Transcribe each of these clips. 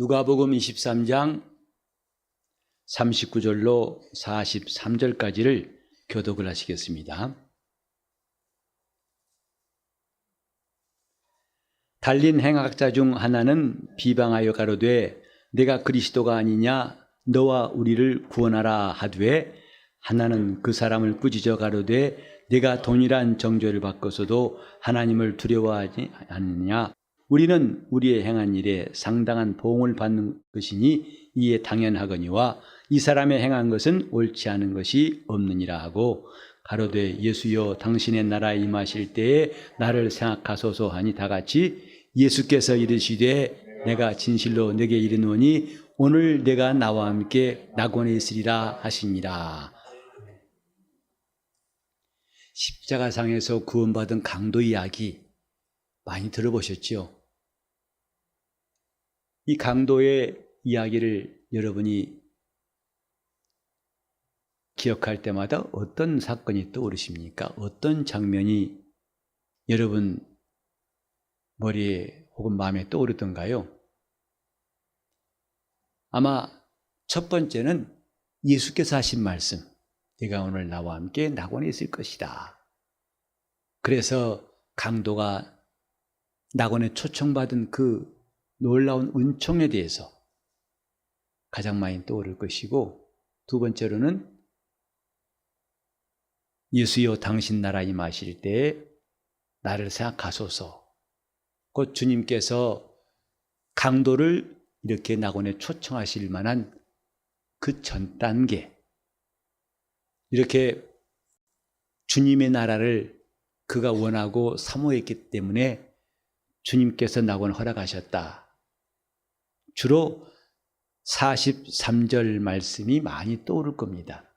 누가복음 23장 39절로 43절까지를 교독을 하시겠습니다. 달린 행악자 중 하나는 비방하여 가로되 내가 그리스도가 아니냐 너와 우리를 구원하라 하되, 하나는 그 사람을 꾸짖어 가로되 내가 동일한 정죄를 받고서도 하나님을 두려워하지 않느냐. 우리는 우리의 행한 일에 상당한 보응을 받는 것이니 이에 당연하거니와 이 사람의 행한 것은 옳지 않은 것이 없느니라 하고, 가로되 예수여 당신의 나라에 임하실 때에 나를 생각하소서 하니 다같이 예수께서 이르시되 내가 진실로 내게 이르노니 오늘 내가 나와 함께 낙원에 있으리라 하시니라. 십자가상에서 구원받은 강도 이야기 많이 들어보셨죠? 이 강도의 이야기를 여러분이 기억할 때마다 어떤 사건이 떠오르십니까? 어떤 장면이 여러분 머리에 혹은 마음에 떠오르던가요? 아마 첫 번째는 예수께서 하신 말씀, 네가 오늘 나와 함께 낙원에 있을 것이다. 그래서 강도가 낙원에 초청받은 그 놀라운 은총에 대해서 가장 많이 떠오를 것이고, 두 번째로는 예수여 당신 나라 임하실 때에 나를 생각하소서. 곧 주님께서 강도를 이렇게 낙원에 초청하실 만한 그 전 단계, 이렇게 주님의 나라를 그가 원하고 사모했기 때문에 주님께서 낙원을 허락하셨다. 주로 43절 말씀이 많이 떠오를 겁니다.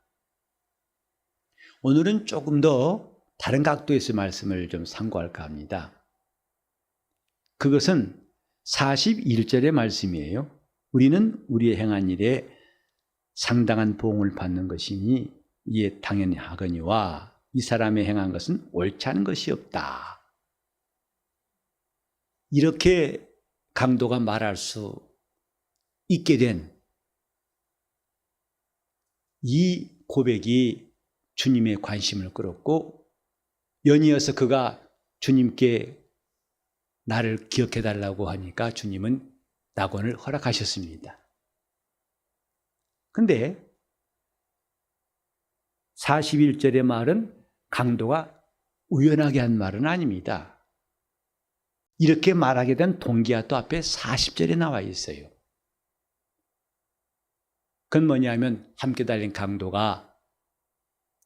오늘은 조금 더 다른 각도에서 말씀을 좀 상고할까 합니다. 그것은 41절의 말씀이에요. 우리는 우리의 행한 일에 상당한 보응을 받는 것이니 이에 당연히 하거니와 이 사람의 행한 것은 옳지 않은 것이 없다. 이렇게 강도가 말할 수 있게 된 이 고백이 주님의 관심을 끌었고, 연이어서 그가 주님께 나를 기억해달라고 하니까 주님은 낙원을 허락하셨습니다. 그런데 41절의 말은 강도가 우연하게 한 말은 아닙니다. 이렇게 말하게 된 동기가 또 앞에 40절에 나와 있어요. 그건 뭐냐면 함께 달린 강도가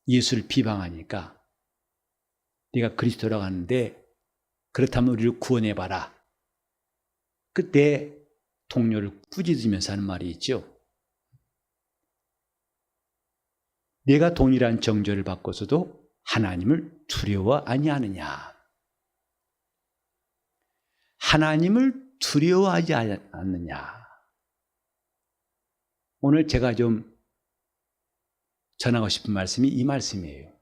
예수를 비방하니까 네가 그리스도라고 하는데 그렇다면 우리를 구원해봐라. 그때 동료를 꾸짖으면서 하는 말이 있죠. 내가 동일한 정죄를 받고서도 하나님을 두려워 아니하느냐. 하나님을 두려워하지 않느냐. 오늘 제가 좀 전하고 싶은 말씀이 이 말씀이에요.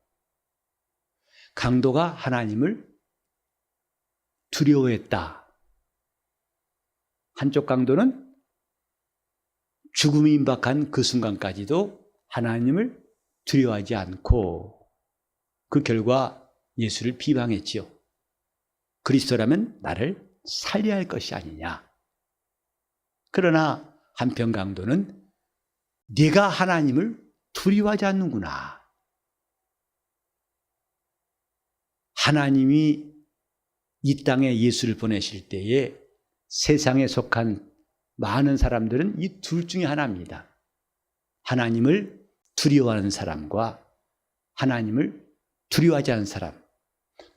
강도가 하나님을 두려워했다. 한쪽 강도는 죽음이 임박한 그 순간까지도 하나님을 두려워하지 않고 그 결과 예수를 비방했지요. 그리스도라면 나를 살려야 할 것이 아니냐. 그러나 한편 강도는 네가 하나님을 두려워하지 않는구나. 하나님이 이 땅에 예수를 보내실 때에 세상에 속한 많은 사람들은 이 둘 중에 하나입니다. 하나님을 두려워하는 사람과 하나님을 두려워하지 않는 사람.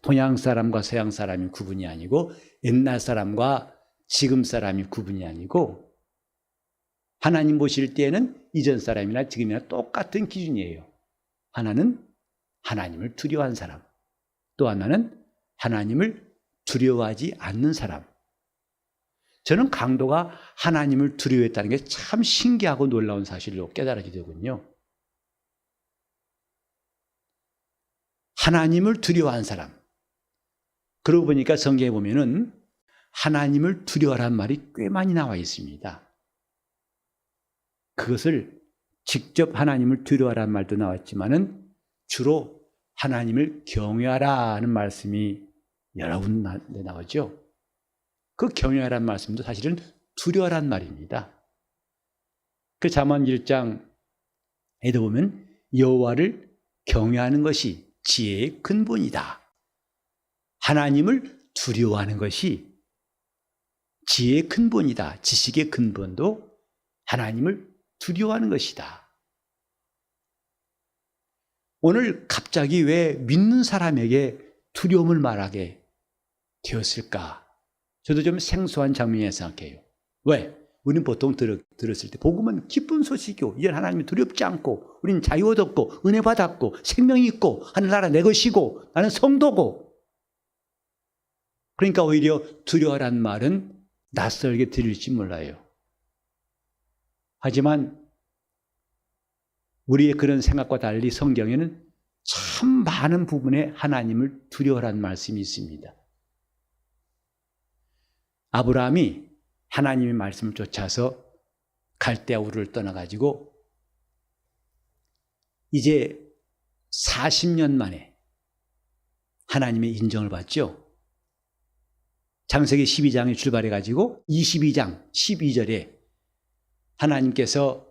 동양 사람과 서양 사람이 구분이 아니고 옛날 사람과 지금 사람이 구분이 아니고, 하나님 보실 때에는 이전 사람이나 지금이나 똑같은 기준이에요. 하나는 하나님을 두려워하는 사람, 또 하나는 하나님을 두려워하지 않는 사람. 저는 강도가 하나님을 두려워했다는 게 참 신기하고 놀라운 사실로 깨달아지게 되군요. 하나님을 두려워하는 사람. 그러고 보니까 성경에 보면은 하나님을 두려워하라는 말이 꽤 많이 나와 있습니다. 그것을 직접 하나님을 두려워하라는 말도 나왔지만은 주로 하나님을 경외하라는 말씀이 여러 군데 나오죠. 그 경외하라는 말씀도 사실은 두려워하라는 말입니다. 그 잠언 1장에도 보면 여호와를 경외하는 것이 지혜의 근본이다. 하나님을 두려워하는 것이 지혜의 근본이다. 지식의 근본도 하나님을 두려워하는 것이다. 오늘 갑자기 왜 믿는 사람에게 두려움을 말하게 되었을까? 저도 좀 생소한 장면이라 생각해요. 왜? 우리는 보통 들었을 때 복음은 기쁜 소식이요. 이제 하나님이 두렵지 않고 우리는 자유 얻었고 은혜 받았고 생명이 있고 하늘나라 내 것이고 나는 성도고. 그러니까 오히려 두려워라는 말은 낯설게 들릴지 몰라요. 하지만 우리의 그런 생각과 달리 성경에는 참 많은 부분에 하나님을 두려워라는 말씀이 있습니다. 아브라함이 하나님의 말씀을 쫓아서 갈대아 우르를 떠나가지고 이제 40년 만에 하나님의 인정을 받죠. 창세기 12장에 출발해가지고 22장 12절에 하나님께서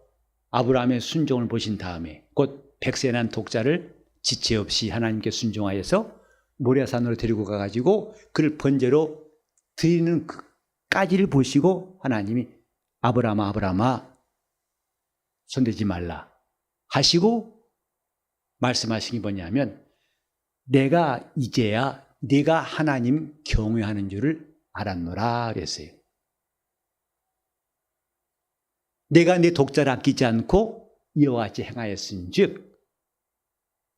아브라함의 순종을 보신 다음에 곧 백세 난 독자를 지체 없이 하나님께 순종하여서 모리아산으로 데리고 가가지고 그를 번제로 드리는 그까지를 보시고 하나님이 아브라함아 아브라함아 손대지 말라 하시고 말씀하신 게 뭐냐면 내가 이제야 네가 하나님 경외하는 줄을 알았노라 그랬어요. 내가 네 독자를 아끼지 않고 이와 같이 행하였은즉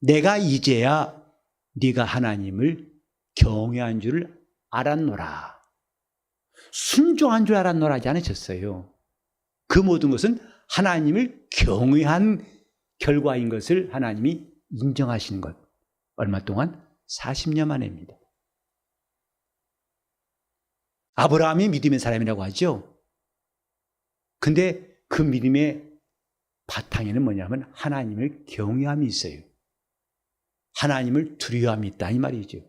내가 이제야 네가 하나님을 경외한 줄을 알았노라. 순종한 줄 알았노라 하지 않으셨어요. 그 모든 것은 하나님을 경외한 결과인 것을 하나님이 인정하시는 것. 얼마 동안? 40년 만에입니다. 아브라함이 믿음의 사람이라고 하죠. 근데 그 믿음의 바탕에는 뭐냐면 하나님을 경외함이 있어요. 하나님을 두려워함이 있다 이 말이죠.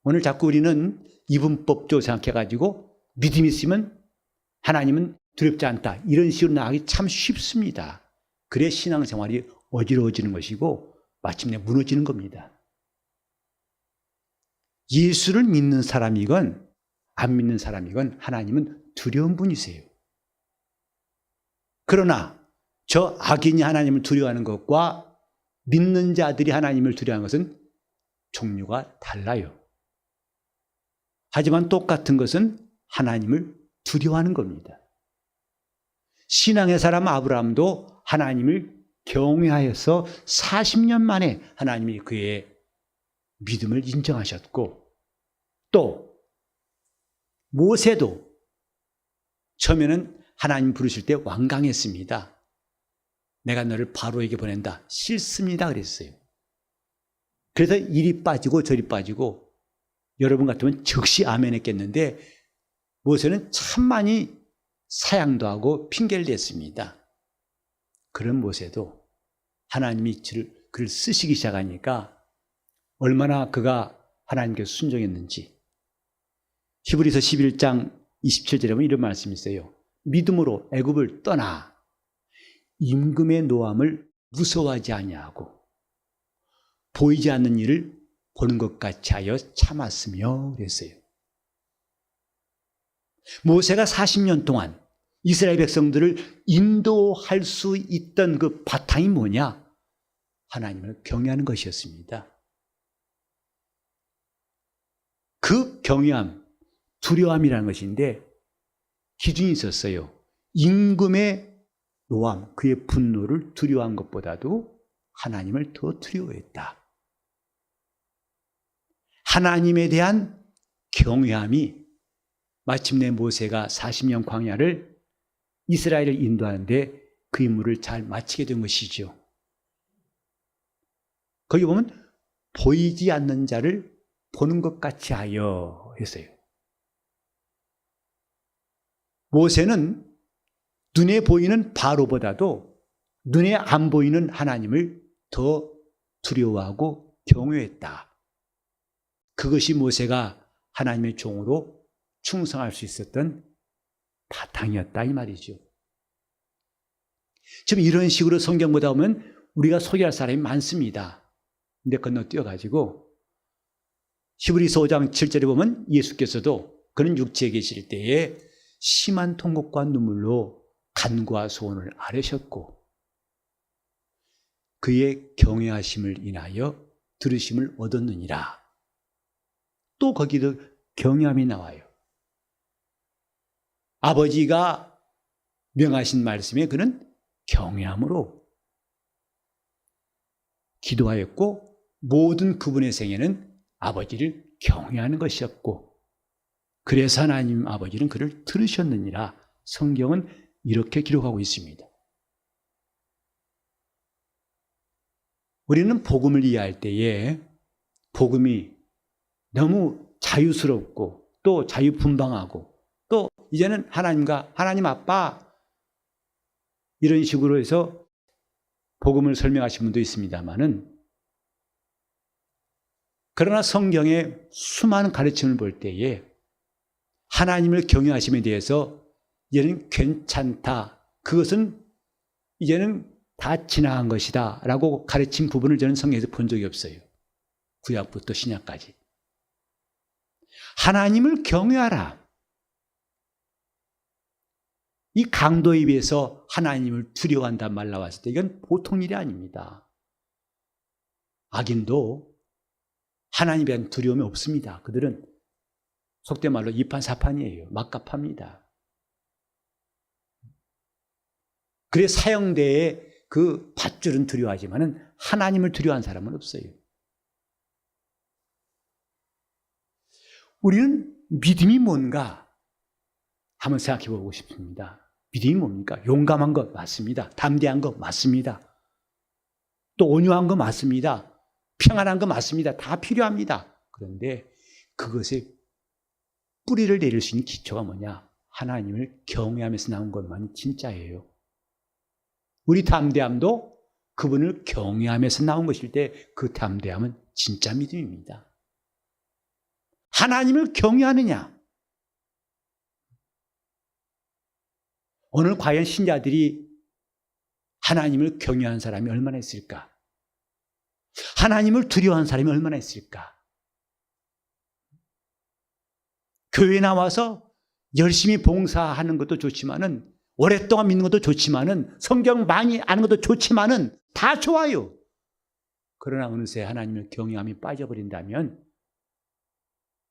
오늘 자꾸 우리는 이분법조 생각해가지고 믿음이 있으면 하나님은 두렵지 않다 이런 식으로 나가기 참 쉽습니다. 그래 신앙생활이 어지러워지는 것이고 마침내 무너지는 겁니다. 예수를 믿는 사람이건 안 믿는 사람이건 하나님은 두려운 분이세요. 그러나 저 악인이 하나님을 두려워하는 것과 믿는 자들이 하나님을 두려워하는 것은 종류가 달라요. 하지만 똑같은 것은 하나님을 두려워하는 겁니다. 신앙의 사람 아브라함도 하나님을 경외하여서 40년 만에 하나님이 그의 믿음을 인정하셨고 또 모세도 처음에는 하나님 부르실 때 완강했습니다. 내가 너를 바로에게 보낸다. 싫습니다. 그랬어요. 그래서 이리 빠지고 저리 빠지고 여러분 같으면 즉시 아멘 했겠는데 모세는 참 많이 사양도 하고 핑계를 댔습니다. 그런 모세도 하나님이 그를 쓰시기 시작하니까 얼마나 그가 하나님께 순종했는지 히브리서 11장 27절에 보면 이런 말씀이 있어요. 믿음으로 애굽을 떠나 임금의 노함을 무서워하지 아니하고 보이지 않는 일을 보는 것 같이 하여 참았으며 그랬어요. 모세가 40년 동안 이스라엘 백성들을 인도할 수 있던 그 바탕이 뭐냐? 하나님을 경외하는 것이었습니다. 그 경외함, 두려움이라는 것인데 기준이 있었어요. 임금의 노함, 그의 분노를 두려워한 것보다도 하나님을 더 두려워했다. 하나님에 대한 경외함이 마침내 모세가 40년 광야를 이스라엘을 인도하는데 그 임무를 잘 마치게 된 것이죠. 거기 보면 보이지 않는 자를 보는 것 같이 하여 했어요. 모세는 눈에 보이는 바로보다도 눈에 안 보이는 하나님을 더 두려워하고 경외했다. 그것이 모세가 하나님의 종으로 충성할 수 있었던 바탕이었다 이 말이죠. 지금 이런 식으로 성경 보다 보면 우리가 소개할 사람이 많습니다. 근데 건너뛰어가지고 히브리서 5장 7절에 보면 예수께서도 그는 육체에 계실 때에 심한 통곡과 눈물로 간구와 소원을 아뢰셨고 그의 경외하심을 인하여 들으심을 얻었느니라. 또 거기도 경외함이 나와요. 아버지가 명하신 말씀에 그는 경외함으로 기도하였고 모든 그분의 생애는 아버지를 경외하는 것이었고 그래서 하나님 아버지는 그를 들으셨느니라. 성경은 이렇게 기록하고 있습니다. 우리는 복음을 이해할 때에 복음이 너무 자유스럽고 또 자유분방하고 또 이제는 하나님과 하나님 아빠 이런 식으로 해서 복음을 설명하신 분도 있습니다만은 그러나 성경의 수많은 가르침을 볼 때에 하나님을 경외하심에 대해서 이제는 괜찮다. 그것은 이제는 다 지나간 것이다 라고 가르친 부분을 저는 성경에서 본 적이 없어요. 구약부터 신약까지. 하나님을 경외하라. 이 강도에 비해서 하나님을 두려워한다는 말 나왔을 때 이건 보통 일이 아닙니다. 악인도 하나님에 대한 두려움이 없습니다. 그들은 속된 말로 이판사판이에요. 막갑합니다. 그래 사형대에 그 밧줄은 두려워하지만은 하나님을 두려워하는 사람은 없어요. 우리는 믿음이 뭔가 한번 생각해 보고 싶습니다. 믿음이 뭡니까? 용감한 것 맞습니다. 담대한 것 맞습니다. 또 온유한 것 맞습니다. 평안한 것 맞습니다. 다 필요합니다. 그런데 그것에 뿌리를 내릴 수 있는 기초가 뭐냐? 하나님을 경외하면서 나온 것만이 진짜예요. 우리 담대함도 그분을 경외하면서 나온 것일 때 그 담대함은 진짜 믿음입니다. 하나님을 경외하느냐? 오늘 과연 신자들이 하나님을 경외하는 사람이 얼마나 있을까? 하나님을 두려워하는 사람이 얼마나 있을까? 교회에 나와서 열심히 봉사하는 것도 좋지만은 오랫동안 믿는 것도 좋지만은 성경 많이 아는 것도 좋지만은 다 좋아요. 그러나 어느새 하나님을 경외함이 빠져버린다면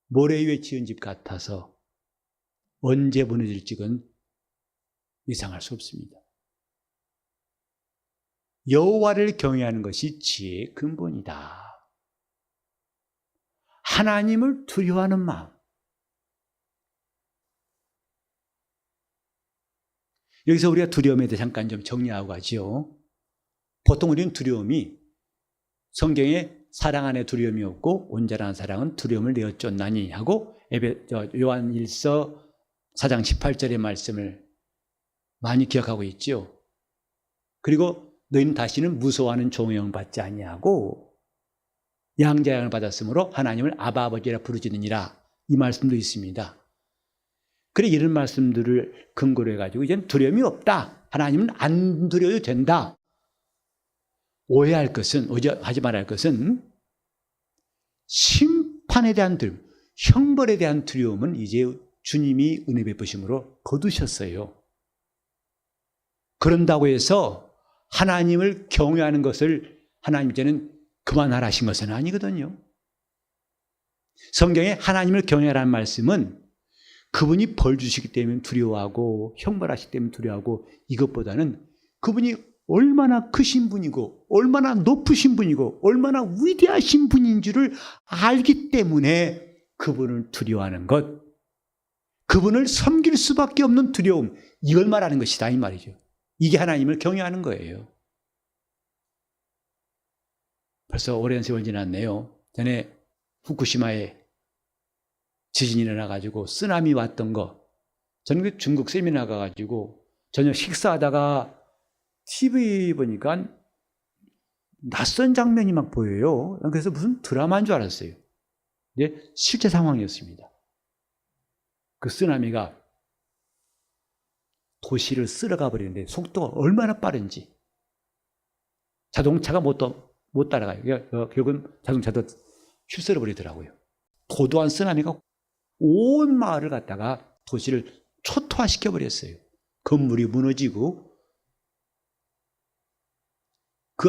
모래 위에 지은 집 같아서 언제 무너질지는 예상할 수 없습니다. 여호와를 경외하는 것이 지혜의 근본이다. 하나님을 두려워하는 마음. 여기서 우리가 두려움에 대해 잠깐 좀 정리하고 가지요. 보통 우리는 두려움이 성경에 사랑 안에 두려움이 없고 온전한 사랑은 두려움을 내어 쫓나니 하고 요한 1서 4장 18절의 말씀을 많이 기억하고 있죠. 그리고 너희는 다시는 무서워하는 종의 영을 받지 아니하고 양자의 영을 받았으므로 하나님을 아바 아버지라 부르짖느니라 이 말씀도 있습니다. 그래 이런 말씀들을 근거로 해가지고 이제는 두려움이 없다. 하나님은 안 두려워도 된다. 오해할 것은, 하지 말아야 할 것은 심판에 대한 두려움, 형벌에 대한 두려움은 이제 주님이 은혜 베푸심으로 거두셨어요. 그런다고 해서 하나님을 경외하는 것을 하나님 이제는 그만하라신 것은 아니거든요. 성경에 하나님을 경외하라는 말씀은 그분이 벌 주시기 때문에 두려워하고 형벌하시기 때문에 두려워하고 이것보다는 그분이 얼마나 크신 분이고 얼마나 높으신 분이고 얼마나 위대하신 분인 줄을 알기 때문에 그분을 두려워하는 것, 그분을 섬길 수밖에 없는 두려움, 이걸 말하는 것이다 이 말이죠. 이게 하나님을 경외하는 거예요. 벌써 오랜 세월 지났네요. 전에 후쿠시마에 지진이 일어나가지고 쓰나미 왔던 거, 저는 중국 세미나 가가지고 저녁 식사하다가 TV 보니까 낯선 장면이 막 보여요. 그래서 무슨 드라마인 줄 알았어요. 근데 실제 상황이었습니다. 그 쓰나미가 도시를 쓸어가 버리는데 속도가 얼마나 빠른지 자동차가 못 따라가요. 결국은 자동차도 휩쓸어 버리더라고요. 고도한 쓰나미가 온 마을을 갖다가 도시를 초토화시켜 버렸어요. 건물이 무너지고 그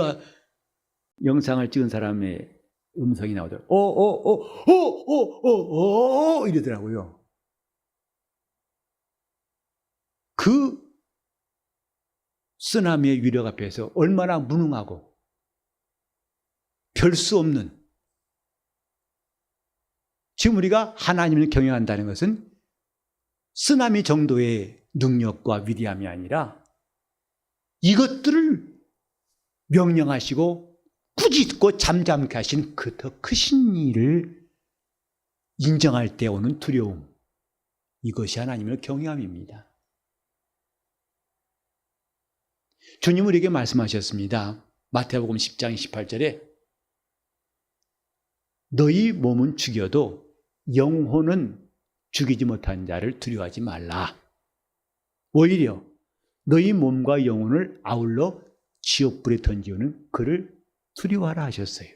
영상을 찍은 사람의 음성이 나오더라고요. 이러더라고요. 그 쓰나미의 위력 앞에서 얼마나 무능하고 별 수 없는, 지금 우리가 하나님을 경외한다는 것은 쓰나미 정도의 능력과 위대함이 아니라 이것들을 명령하시고 꾸짖고 잠잠케 하신 그 더 크신 일을 인정할 때 오는 두려움, 이것이 하나님을 경외함입니다. 주님 우리에게 말씀하셨습니다. 마태복음 10장 18절에 너희 몸은 죽여도 영혼은 죽이지 못한 자를 두려워하지 말라. 오히려 너희 몸과 영혼을 아울러 지옥불에 던지우는 그를 두려워하라 하셨어요.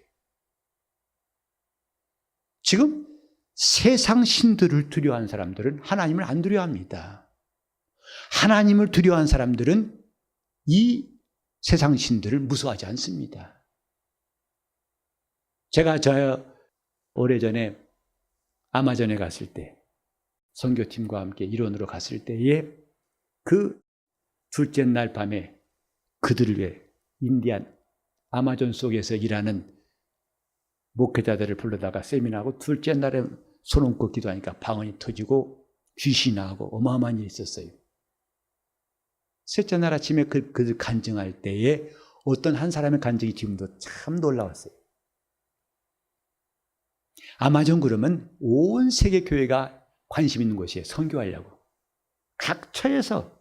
지금 세상 신들을 두려워하는 사람들은 하나님을 안 두려워합니다. 하나님을 두려워하는 사람들은 이 세상 신들을 무서워하지 않습니다. 제가 오래전에 아마존에 갔을 때 선교팀과 함께 일원으로 갔을 때에 그 둘째 날 밤에 그들을 위해 인디안 아마존 속에서 일하는 목회자들을 불러다가 세미나하고 둘째 날에 손 얹고 기도하니까 방언이 터지고 귀신이 나오고 어마어마한 일이 있었어요. 셋째 날 아침에 그들 간증할 때에 어떤 한 사람의 간증이 지금도 참 놀라웠어요. 아마존 그러면 온 세계 교회가 관심 있는 곳이에요. 선교하려고. 각처에서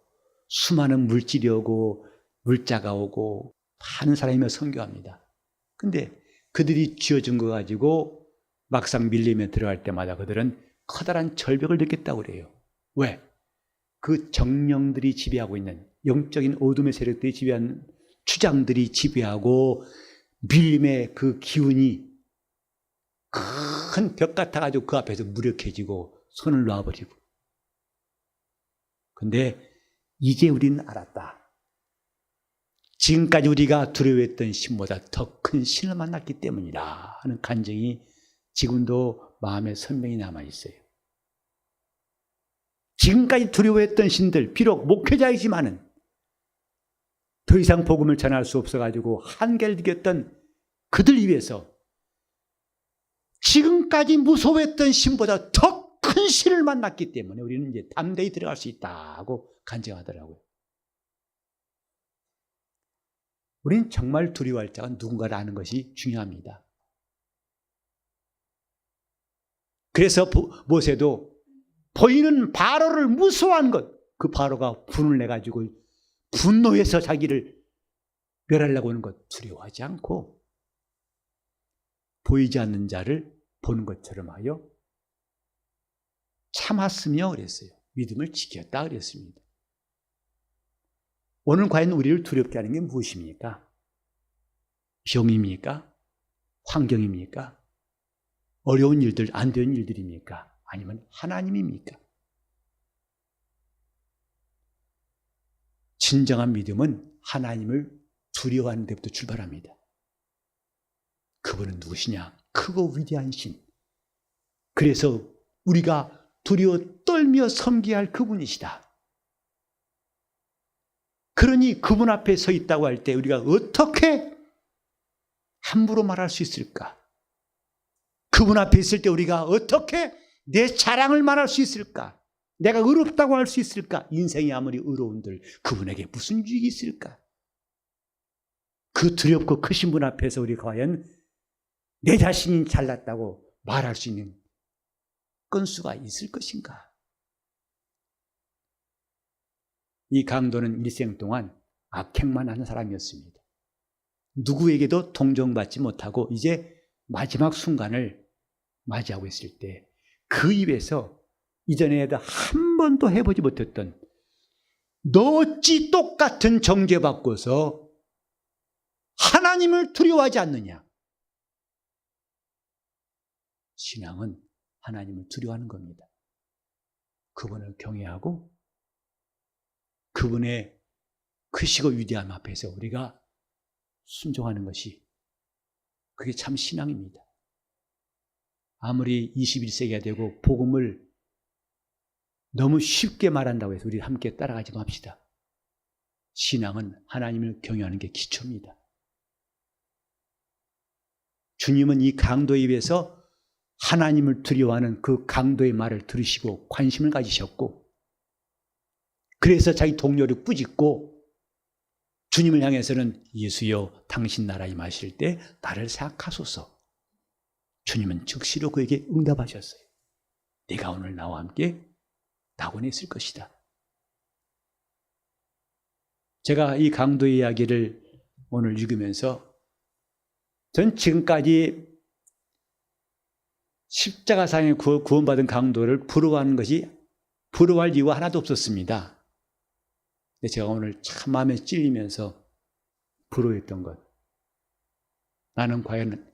수많은 물질이 오고 물자가 오고 많은 사람이며 선교합니다. 근데 그들이 쥐어준 거 가지고 막상 밀리면 들어갈 때마다 그들은 커다란 절벽을 느꼈다고 그래요. 왜? 그 정령들이 지배하고 있는 영적인 어둠의 세력들이 지배하는 추장들이 지배하고 밀림의 그 기운이 큰 벽 같아가지고 그 앞에서 무력해지고 손을 놔버리고. 근데 이제 우리는 알았다. 지금까지 우리가 두려워했던 신보다 더 큰 신을 만났기 때문이다 하는 간증이 지금도 마음에 선명히 남아있어요. 지금까지 두려워했던 신들, 비록 목회자이지만은 더 이상 복음을 전할 수 없어가지고 한계를 느꼈던 그들 위해서 지금까지 무서워했던 신보다 더 큰 신을 만났기 때문에 우리는 이제 담대히 들어갈 수 있다고 간증하더라고요. 우리는 정말 두려워할 자가 누군가를 아는 것이 중요합니다. 그래서 모세도 보이는 바로를 무서워한 것, 그 바로가 분을 내가지고 분노해서 자기를 멸하려고 하는 것 두려워하지 않고 보이지 않는 자를 보는 것처럼 하여 참았으며 그랬어요. 믿음을 지켰다 그랬습니다. 오늘 과연 우리를 두렵게 하는 게 무엇입니까? 병입니까? 환경입니까? 어려운 일들, 안 되는 일들입니까? 아니면 하나님입니까? 진정한 믿음은 하나님을 두려워하는 데부터 출발합니다. 그분은 누구시냐? 크고 위대한 신. 그래서 우리가 두려워 떨며 섬겨야 할 그분이시다. 그러니 그분 앞에 서 있다고 할 때 우리가 어떻게 함부로 말할 수 있을까? 그분 앞에 있을 때 우리가 어떻게 내 자랑을 말할 수 있을까? 내가 의롭다고 할 수 있을까? 인생이 아무리 의로운들 그분에게 무슨 유익이 있을까? 그 두렵고 크신 분 앞에서 우리가 과연 내 자신이 잘났다고 말할 수 있는 건수가 있을 것인가? 이 강도는 일생 동안 악행만 하는 사람이었습니다. 누구에게도 동정받지 못하고 이제 마지막 순간을 맞이하고 있을 때 그 입에서 이전에도 한 번도 해보지 못했던 너 어찌 똑같은 정죄받고서 하나님을 두려워하지 않느냐. 신앙은 하나님을 두려워하는 겁니다. 그분을 경외하고 그분의 크시고 위대함 앞에서 우리가 순종하는 것이 그게 참 신앙입니다. 아무리 21세기가 되고 복음을 너무 쉽게 말한다고 해서 우리 함께 따라가지 맙시다. 신앙은 하나님을 경외하는 게 기초입니다. 주님은 이 강도에 입에서 하나님을 두려워하는 그 강도의 말을 들으시고 관심을 가지셨고 그래서 자기 동료를 꾸짖고 주님을 향해서는 예수여 당신 나라 임하실 때 나를 생각하소서. 주님은 즉시로 그에게 응답하셨어요. 네가 오늘 나와 함께 낙원에 있을 것이다. 제가 이 강도의 이야기를 오늘 읽으면서 전 지금까지 십자가상에 구원받은 강도를 부러워하는 것이 부러워할 이유가 하나도 없었습니다. 근데 제가 오늘 참 마음에 찔리면서 부러워했던 것. 나는 과연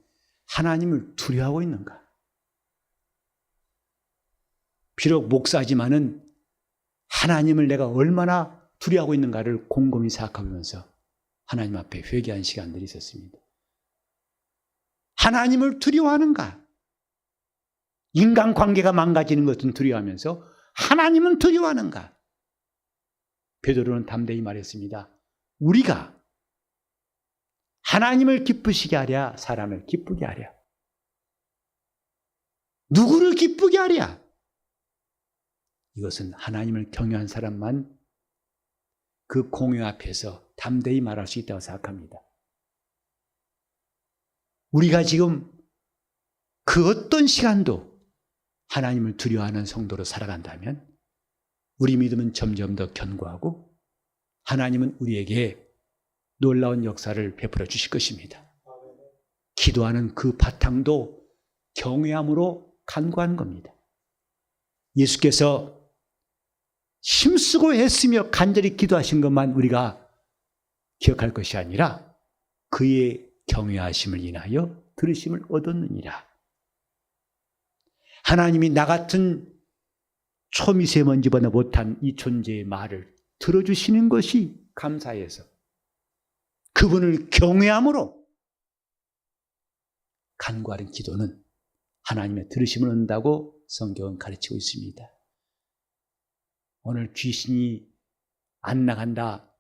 하나님을 두려워하고 있는가? 비록 목사지만은 하나님을 내가 얼마나 두려워하고 있는가를 곰곰이 생각하면서 하나님 앞에 회개한 시간들이 있었습니다. 하나님을 두려워하는가? 인간관계가 망가지는 것은 두려워하면서 하나님은 두려워하는가? 베드로는 담대히 말했습니다. 우리가 하나님을 기쁘시게 하랴 사람을 기쁘게 하랴. 누구를 기쁘게 하랴? 이것은 하나님을 경외한 사람만 그 공의 앞에서 담대히 말할 수 있다고 생각합니다. 우리가 지금 그 어떤 시간도 하나님을 두려워하는 성도로 살아간다면 우리 믿음은 점점 더 견고하고 하나님은 우리에게 놀라운 역사를 베풀어 주실 것입니다. 기도하는 그 바탕도 경외함으로 간구하는 겁니다. 예수께서 힘쓰고 애쓰며 간절히 기도하신 것만 우리가 기억할 것이 아니라 그의 경외하심을 인하여 들으심을 얻었느니라. 하나님이 나 같은 초미세먼지보다 못한 이 존재의 말을 들어주시는 것이 감사해서 그분을 경외함으로 간구하는 기도는 하나님의 들으심을 얻는다고 성경은 가르치고 있습니다. 오늘 귀신이 안 나간다,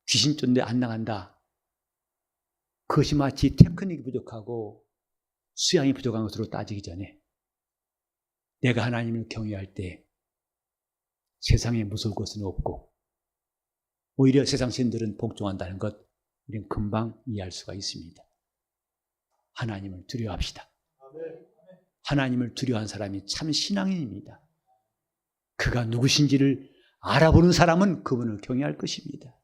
귀신 쫓는데 안 나간다. 그것이 마치 테크닉이 부족하고 수양이 부족한 것으로 따지기 전에 내가 하나님을 경외할 때 세상에 무서울 것은 없고 오히려 세상 신들은 복종한다는 것 우리는 금방 이해할 수가 있습니다. 하나님을 두려워합시다. 하나님을 두려워한 사람이 참 신앙인입니다. 그가 누구신지를 알아보는 사람은 그분을 경외할 것입니다.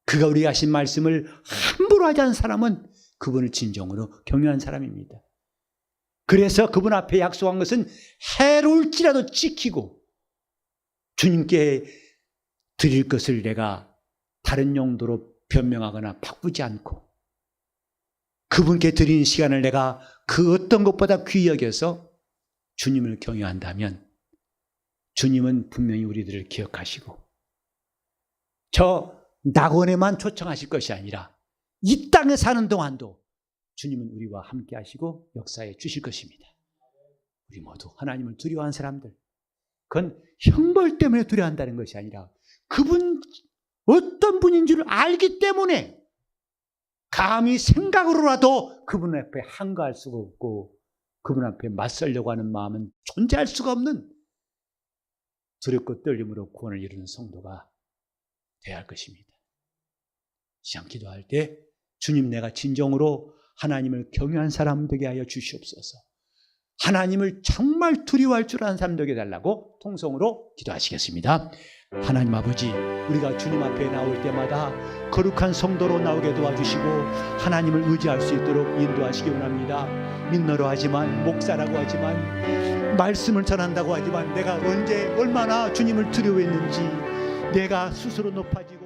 그가 우리가 하신 말씀을 함부로 하지 않은 사람은 그분을 진정으로 경외한 사람입니다. 그래서 그분 앞에 약속한 것은 해로울지라도 지키고 주님께 드릴 것을 내가 다른 용도로 변명하거나 바꾸지 않고 그분께 드리는 시간을 내가 그 어떤 것보다 귀히 여겨서 주님을 경외한다면 주님은 분명히 우리들을 기억하시고 저 낙원에만 초청하실 것이 아니라 이 땅에 사는 동안도 주님은 우리와 함께 하시고 역사해 주실 것입니다. 우리 모두 하나님을 두려워하는 사람들, 그건 형벌 때문에 두려워한다는 것이 아니라 그분 어떤 분인 줄 알기 때문에 감히 생각으로라도 그분 앞에 한가할 수가 없고 그분 앞에 맞서려고 하는 마음은 존재할 수가 없는 두렵고 떨림으로 구원을 이루는 성도가 되어야 할 것입니다. 시장 기도할 때 주님 내가 진정으로 하나님을 경외한 사람 되게 하여 주시옵소서. 하나님을 정말 두려워할 줄 아는 사람 되게 해달라고 통성으로 기도하시겠습니다. 하나님 아버지, 우리가 주님 앞에 나올 때마다 거룩한 성도로 나오게 도와주시고 하나님을 의지할 수 있도록 인도하시기 원합니다. 민너로 하지만, 목사라고 하지만, 말씀을 전한다고 하지만 내가 언제 얼마나 주님을 두려워했는지, 내가 스스로 높아지고